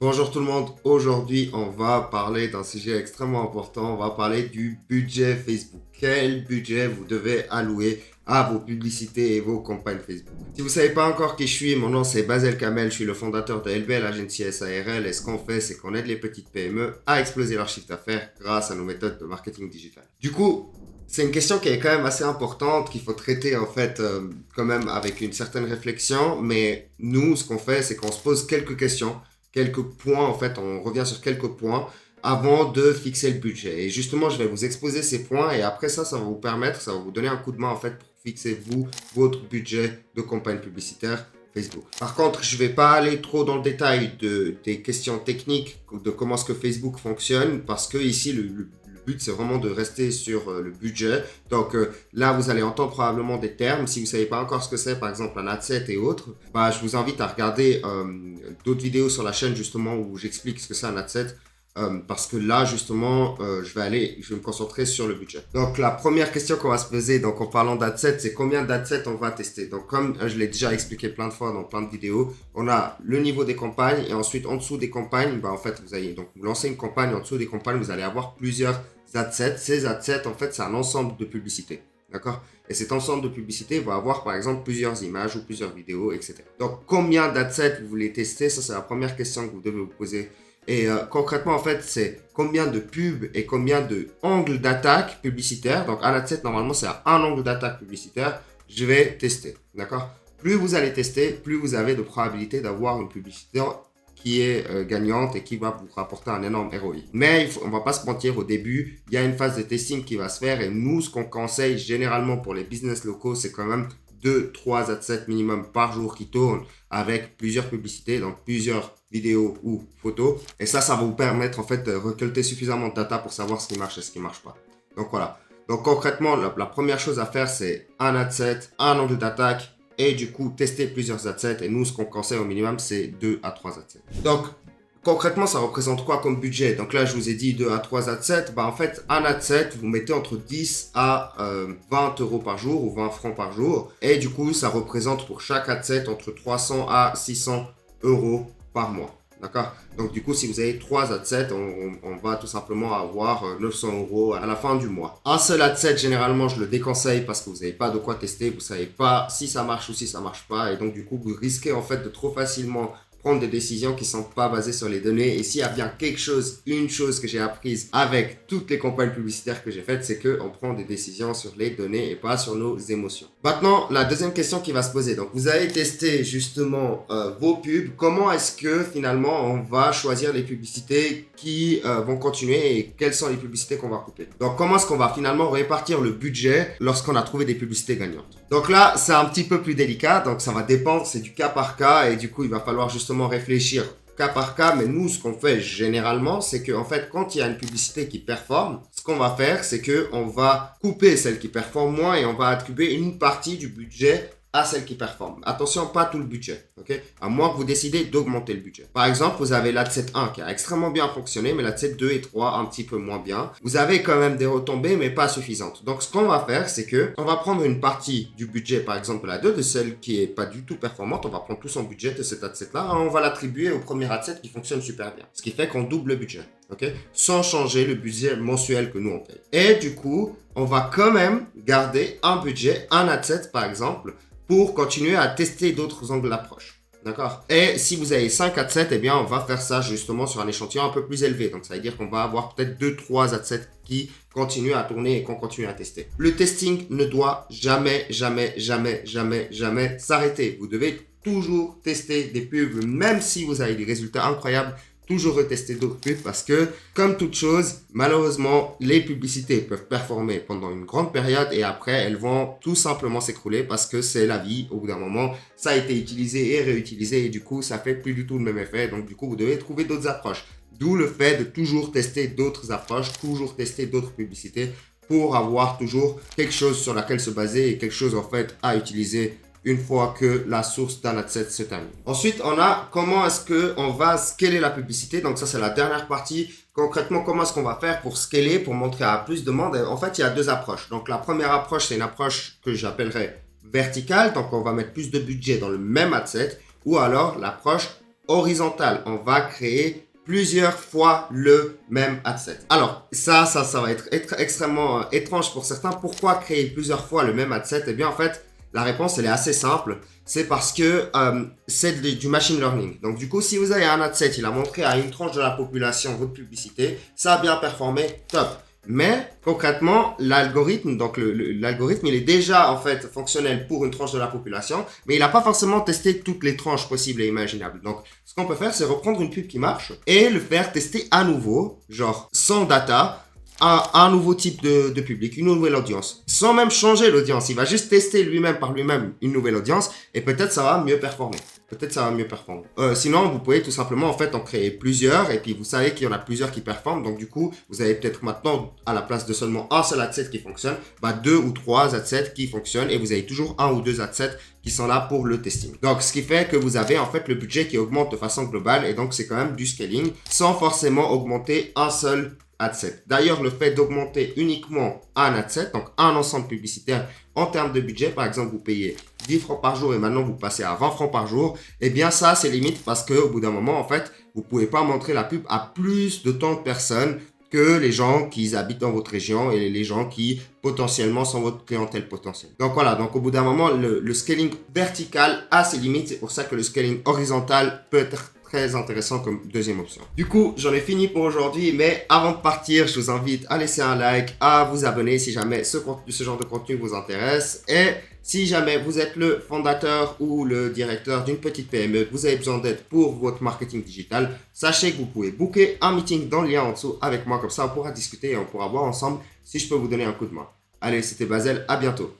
Bonjour tout le monde, aujourd'hui on va parler d'un sujet extrêmement important, on va parler du budget Facebook. Quel budget vous devez allouer à vos publicités et vos campagnes Facebook. Si vous ne savez pas encore qui je suis, mon nom c'est Basel Kamel, je suis le fondateur de LBL Agency SARL et ce qu'on fait c'est qu'on aide les petites PME à exploser leur chiffre d'affaires grâce à nos méthodes de marketing digital. Du coup, c'est une question qui est quand même assez importante, qu'il faut traiter en fait quand même avec une certaine réflexion, mais nous ce qu'on fait c'est qu'on se pose quelques questions. Quelques points, en fait, on revient sur quelques points avant de fixer le budget. Et justement, je vais vous exposer ces points et après ça va vous permettre, ça va vous donner un coup de main, en fait, pour fixer votre budget de campagne publicitaire Facebook. Par contre, je ne vais pas aller trop dans le détail des questions techniques de comment est-ce que Facebook fonctionne parce que ici, le but, c'est vraiment de rester sur le budget. Donc là, vous allez entendre probablement des termes. Si vous ne savez pas encore ce que c'est, par exemple un adset et autres, je vous invite à regarder d'autres vidéos sur la chaîne justement où j'explique ce que c'est un adset. Parce que là, justement, je vais me concentrer sur le budget. Donc, la première question qu'on va se poser, donc en parlant d'adset, c'est combien d'adsets on va tester. Donc, comme je l'ai déjà expliqué plein de fois dans plein de vidéos, on a le niveau des campagnes et ensuite, en dessous des campagnes, en fait, vous allez donc lancer une campagne. En dessous des campagnes, vous allez avoir plusieurs adsets. Ces adsets, en fait, c'est un ensemble de publicités. D'accord? Et cet ensemble de publicités va avoir, par exemple, plusieurs images ou plusieurs vidéos, etc. Donc, combien d'adsets vous voulez tester? Ça, c'est la première question que vous devez vous poser. Et concrètement, en fait, c'est combien de pubs et combien de angles d'attaque publicitaire. Donc, un adset, normalement, c'est un angle d'attaque publicitaire. Je vais tester. D'accord? Plus vous allez tester, plus vous avez de probabilité d'avoir une publicité qui est gagnante et qui va vous rapporter un énorme ROI. Mais on ne va pas se mentir, au début, il y a une phase de testing qui va se faire. Et nous, ce qu'on conseille généralement pour les business locaux, c'est quand même 2-3 adsets minimum par jour qui tournent avec plusieurs publicités, donc plusieurs vidéos ou photos. Et ça va vous permettre en fait de récolter suffisamment de data pour savoir ce qui marche et ce qui ne marche pas. Donc voilà. Donc concrètement, la première chose à faire, c'est un adset, un angle d'attaque et du coup tester plusieurs adsets. Et nous, ce qu'on conseille au minimum, c'est 2 à 3 adsets. Donc concrètement, ça représente quoi comme budget? Donc là, je vous ai dit 2 à 3 adsets. En fait, un adset, vous mettez entre 10 à 20 euros par jour ou 20 francs par jour. Et du coup, ça représente pour chaque adset entre 300 à 600 euros par mois. D'accord? Donc du coup, si vous avez 3 adsets, on va tout simplement avoir 900 euros à la fin du mois. Un seul adset, généralement, je le déconseille parce que vous n'avez pas de quoi tester. Vous ne savez pas si ça marche ou si ça ne marche pas. Et donc du coup, vous risquez en fait de trop facilement prendre des décisions qui ne sont pas basées sur les données. Et s'il y a bien une chose que j'ai apprise avec toutes les campagnes publicitaires que j'ai faites, c'est qu'on prend des décisions sur les données et pas sur nos émotions. Maintenant, la deuxième question qui va se poser. Donc, vous allez tester justement vos pubs. Comment est-ce que finalement on va choisir les publicités qui vont continuer et quelles sont les publicités qu'on va couper? Donc, comment est-ce qu'on va finalement répartir le budget lorsqu'on a trouvé des publicités gagnantes? Donc là, c'est un petit peu plus délicat. Donc, ça va dépendre. C'est du cas par cas et du coup, il va falloir justement réfléchir cas par cas, mais nous, ce qu'on fait généralement, c'est que en fait, quand il y a une publicité qui performe, ce qu'on va faire, c'est que on va couper celle qui performe moins et on va attribuer une partie du budget à celle qui performe. Attention, pas tout le budget, ok? À moins que vous décidez d'augmenter le budget. Par exemple, vous avez l'adset 1 qui a extrêmement bien fonctionné, mais l'adset 2 et 3 un petit peu moins bien. Vous avez quand même des retombées, mais pas suffisantes. Donc, ce qu'on va faire, c'est que on va prendre une partie du budget, par exemple la 2, de celle qui est pas du tout performante. On va prendre tout son budget de cet adset-là et on va l'attribuer au premier adset qui fonctionne super bien. Ce qui fait qu'on double le budget, ok? Sans changer le budget mensuel que nous on paye. Et du coup, on va quand même garder un budget, un adset par exemple, pour continuer à tester d'autres angles d'approche. D'accord? Et si vous avez 5 adsets, eh bien, on va faire ça justement sur un échantillon un peu plus élevé. Donc, ça veut dire qu'on va avoir peut-être 2-3 adsets qui continuent à tourner et qu'on continue à tester. Le testing ne doit jamais s'arrêter. Vous devez toujours tester des pubs, même si vous avez des résultats incroyables. Toujours retester d'autres pubs parce que, comme toute chose, malheureusement, les publicités peuvent performer pendant une grande période et après, elles vont tout simplement s'écrouler parce que c'est la vie. Au bout d'un moment, ça a été utilisé et réutilisé et du coup, ça fait plus du tout le même effet. Donc, du coup, vous devez trouver d'autres approches. D'où le fait de toujours tester d'autres approches, toujours tester d'autres publicités pour avoir toujours quelque chose sur laquelle se baser et quelque chose en fait à utiliser une fois que la source d'un adset se termine. Ensuite, on a comment est-ce qu'on va scaler la publicité. Donc ça, c'est la dernière partie. Concrètement, comment est-ce qu'on va faire pour scaler, pour montrer à plus de monde? En fait, il y a 2 approches. Donc la première approche, c'est une approche que j'appellerais verticale. Donc on va mettre plus de budget dans le même adset. Ou alors l'approche horizontale. On va créer plusieurs fois le même ad set. Alors, ça va être extrêmement étrange pour certains. Pourquoi créer plusieurs fois le même ad set? Eh bien, en fait, la réponse, elle est assez simple. C'est parce que c'est du machine learning. Donc, du coup, si vous avez un ad set, il a montré à une tranche de la population votre publicité, ça a bien performé, top. Mais concrètement, l'algorithme, donc l'algorithme, il est déjà en fait fonctionnel pour une tranche de la population, mais il n'a pas forcément testé toutes les tranches possibles et imaginables. Donc, ce qu'on peut faire, c'est reprendre une pub qui marche et le faire tester à nouveau, genre sans data, à un nouveau type de public, une nouvelle audience, sans même changer l'audience. Il va juste tester lui-même par lui-même une nouvelle audience et peut-être ça va mieux performer. Sinon, vous pouvez tout simplement en fait en créer plusieurs et puis vous savez qu'il y en a plusieurs qui performent. Donc du coup, vous avez peut-être maintenant à la place de seulement un seul ad set qui fonctionne, deux ou trois ad sets qui fonctionnent et vous avez toujours un ou deux ad sets qui sont là pour le testing. Donc ce qui fait que vous avez en fait le budget qui augmente de façon globale et donc c'est quand même du scaling sans forcément augmenter un seul ad set. D'ailleurs, le fait d'augmenter uniquement un ad set, donc un ensemble publicitaire en termes de budget, par exemple, vous payez 10 francs par jour et maintenant vous passez à 20 francs par jour, eh bien ça, c'est limite parce qu'au bout d'un moment, en fait, vous ne pouvez pas montrer la pub à plus de tant de personnes que les gens qui habitent dans votre région et les gens qui potentiellement sont votre clientèle potentielle. Donc voilà, donc au bout d'un moment, le scaling vertical a ses limites. C'est pour ça que le scaling horizontal peut être très intéressant comme deuxième option. Du coup, j'en ai fini pour aujourd'hui, mais avant de partir, je vous invite à laisser un like, à vous abonner si jamais ce genre de contenu vous intéresse. Et si jamais vous êtes le fondateur ou le directeur d'une petite PME, que vous avez besoin d'aide pour votre marketing digital, sachez que vous pouvez booker un meeting dans le lien en dessous avec moi. Comme ça, on pourra discuter et on pourra voir ensemble si je peux vous donner un coup de main. Allez, c'était Basel, à bientôt.